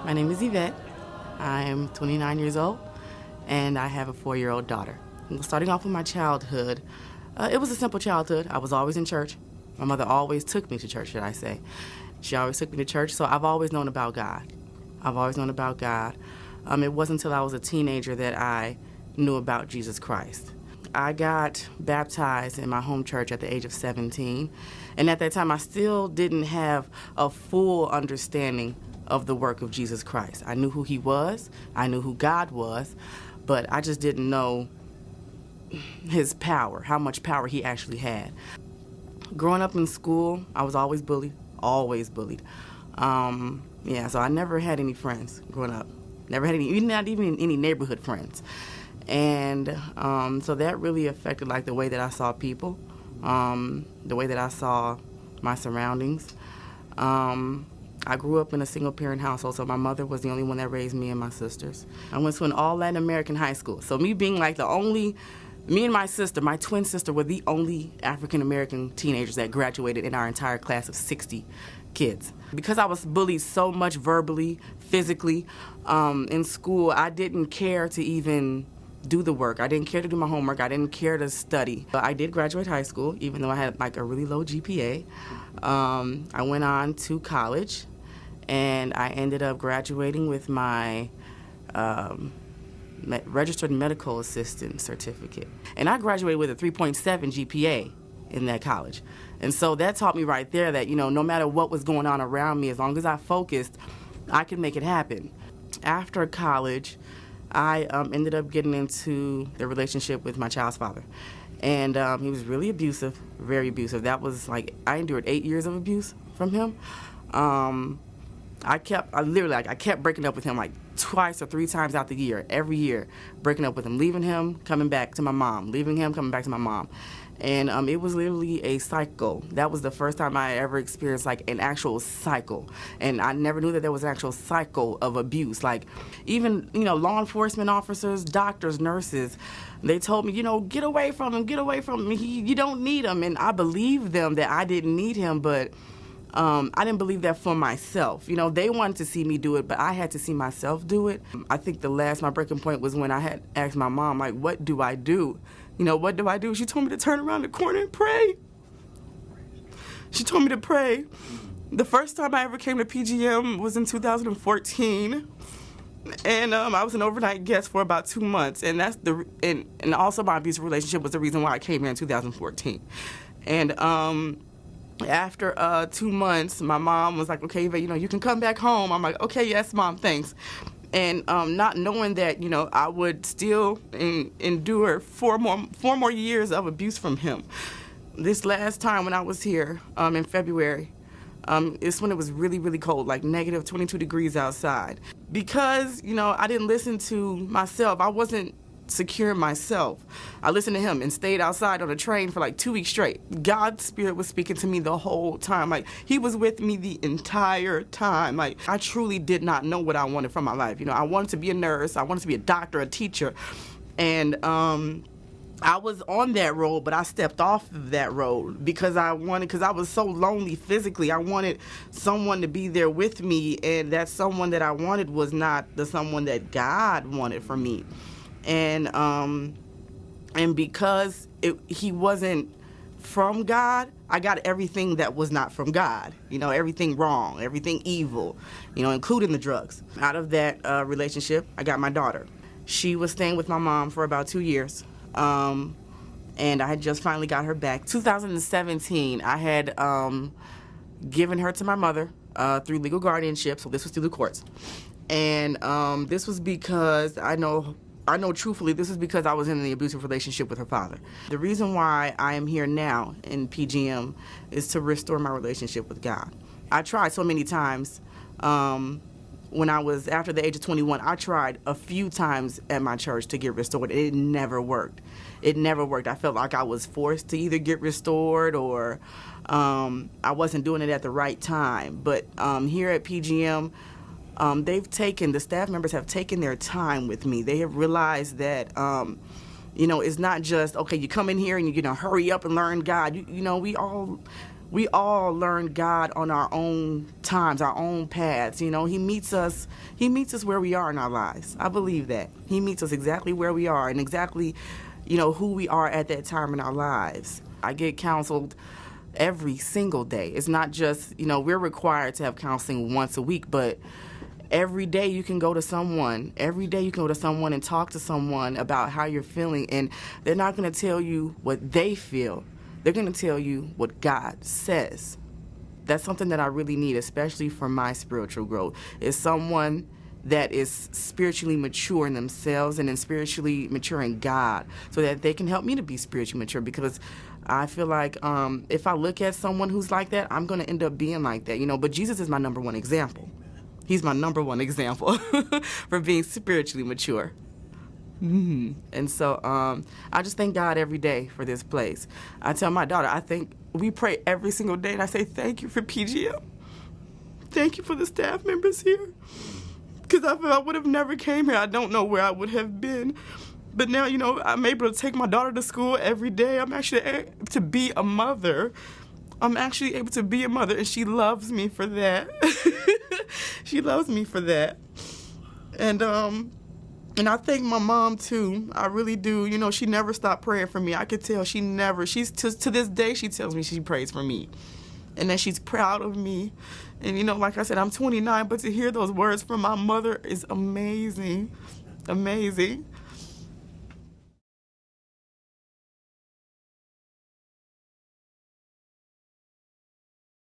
My name is Yvette. I am 29 years old, and I have a 4-year-old daughter. Starting off with my childhood, it was a simple childhood. I was always in church. My mother always took me to church, should I say. She always took me to church, so I've always known about God. It wasn't until I was a teenager that I knew about Jesus Christ. I got baptized in my home church at the age of 17, and at that time I still didn't have a full understanding of the work of Jesus Christ. I knew who he was, I knew who God was, but I just didn't know his power, how much power he actually had. Growing up in school, I was always bullied. So I never had any friends growing up. Never had any, not even any neighborhood friends. And so that really affected the way that I saw people, the way that I saw my surroundings. I grew up in a single-parent household, so my mother was the only one that raised me and my sisters. I went to an all-Latin American high school, so me being me and my sister, my twin sister, were the only African-American teenagers that graduated in our entire class of 60 kids. Because I was bullied so much verbally, physically, in school, I didn't care to even do the work. I didn't care to do my homework. I didn't care to study. But I did graduate high school, even though I had a really low GPA. I went on to college, and I ended up graduating with my registered medical assistant certificate. And I graduated with a 3.7 GPA in that college. And so that taught me right there that, no matter what was going on around me, as long as I focused, I could make it happen. After college, I ended up getting into the relationship with my child's father. And he was really abusive, very abusive. That was I endured 8 years of abuse from him. I kept breaking up with him twice or 3 times out the year, every year, breaking up with him, leaving him, coming back to my mom, leaving him, coming back to my mom. And it was literally a cycle. That was the first time I ever experienced an actual cycle. And I never knew that there was an actual cycle of abuse. Even, law enforcement officers, doctors, nurses, they told me, get away from him, you don't need him. And I believed them that I didn't need him, but I didn't believe that for myself. They wanted to see me do it, but I had to see myself do it. I think my breaking point was when I had asked my mom, what do I do? What do I do? She told me to turn around the corner and pray. She told me to pray. The first time I ever came to PGM was in 2014. And I was an overnight guest for about 2 months. And and also my abusive relationship was the reason why I came here in 2014. And after 2 months, my mom was like, okay, Yvette, you can come back home. I'm like, okay, yes, Mom, thanks. And not knowing that, I would still endure four more years of abuse from him. This last time when I was here in February, it's when it was really, really cold, negative 22 degrees outside. Because, I didn't listen to myself. I wasn't secure in myself. I listened to him and stayed outside on a train for 2 weeks straight. God's spirit was speaking to me the whole time. He was with me the entire time. I truly did not know what I wanted from my life. I wanted to be a nurse. I wanted to be a doctor, a teacher. And I was on that road, but I stepped off of that road because I was so lonely physically. I wanted someone to be there with me, and that someone that I wanted was not the someone that God wanted for me. And because he wasn't from God, I got everything that was not from God. Everything wrong, everything evil, including the drugs. Out of that relationship, I got my daughter. She was staying with my mom for about 2 years. And I had just finally got her back. 2017, I had given her to my mother through legal guardianship, so this was through the courts. And this was because I know truthfully, this is because I was in the abusive relationship with her father. The reason why I am here now in PGM is to restore my relationship with God. I tried so many times. When I was after the age of 21, I tried a few times at my church to get restored. It never worked. I felt like I was forced to either get restored or I wasn't doing it at the right time. But here at PGM, the staff members have taken their time with me. They have realized that, it's not just, okay, you come in here and you're going to hurry up and learn God. We all we all learn God on our own times, our own paths. You know, He meets us where we are in our lives. I believe that. He meets us exactly where we are and exactly, you know, who we are at that time in our lives. I get counseled every single day. It's not just, you know, we're required to have counseling once a week, but every day you can go to someone. Every day you can go to someone and talk to someone about how you're feeling, and they're not going to tell you what they feel. They're going to tell you what God says. That's something that I really need, especially for my spiritual growth, is someone that is spiritually mature in themselves and then spiritually mature in God, so that they can help me to be spiritually mature, because I feel like if I look at someone who's like that, I'm going to end up being like that, you know. But Jesus is my number one example. He's my number one example for being spiritually mature. And so I just thank God every day for this place. I tell my daughter, we pray every single day, and I say thank you for PGM. Thank you for the staff members here. Because if I would have never came here, I don't know where I would have been. But now, you know, I'm able to take my daughter to school every day. I'm actually able to be a mother. And she loves me for that. She loves me for that. And I thank my mom, too. I really do. You know, she never stopped praying for me. I could tell to this day, she tells me she prays for me. And that she's proud of me. And, you know, like I said, I'm 29, but to hear those words from my mother is amazing. Amazing.